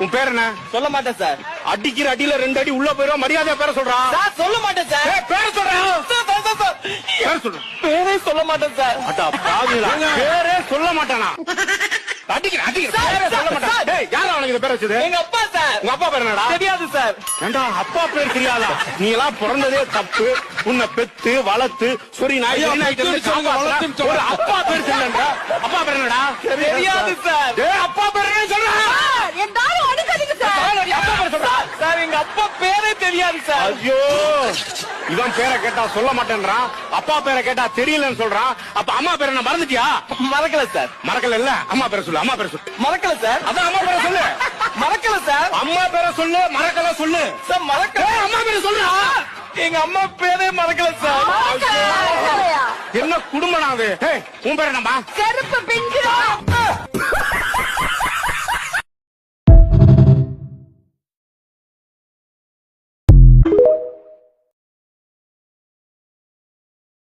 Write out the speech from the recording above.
உன் பேர் என்ன? சொல்ல மாட்டேன் சார். அடிக்கிற அடியில 2 அடி உள்ள போயிரும். மரியாதையா பேர சொல்றா. சார் சொல்ல மாட்டேன் சார். பேர சொல்றா. பேர சொல்ற. பேரே சொல்ல மாட்டேன் சார். அடா பாவிகளா, பேரே சொல்ல மாட்டானா? அடிக்கிற பேரே சொல்ல மாட்டான். டேய், யாரா அவனுக்கு இந்த பேர் வச்சது? எங்க அப்பா சார். உங்க அப்பா பேர் என்னடா? தெரியாது சார். ஏண்டா அப்பா பேர் தெரியாதா? நீ எல்லாம் பிறந்ததே தப்பு. உன்னை பெத்து வளர்த்து சொரி நாய் ஒரு அப்பா பேர் தெரியலன்ற. அப்பா பேர் என்னடா? தெரியாது சார். டேய், அப்பா பேர் என்ன சொல்ற? எல்லாரும் அடிக்காதீங்க சார். அப்பா பேர் சொல்றா. சார் எங்க அப்பா பேரே தெரியாது சார். ஐயோ, இவன் பேரை கேட்டா சொல்ல மாட்டேன்றான், அப்பா பேரை கேட்டா தெரியலன்னு சொல்றான். அப்ப அம்மா பேரை என்ன மறந்துட்டியா? மறக்கல சார். மறக்கல இல்ல, அம்மா பேரை சொல்லு. அம்மா பேரை சொல்லு. மறக்கல சார். அதான் அம்மா பேரை சொல்லு. மறக்கல சார். அம்மா பேரை சொல்லு, மறக்கல சொல்லு. சார் மறக்கல. அம்மா பேரை சொல்றா. எங்க அம்மா பேரே மறக்கல சார். என்ன குடும்பம் அது? உன் பேர் என்னம்மா? செருப்பு பிஞ்சு.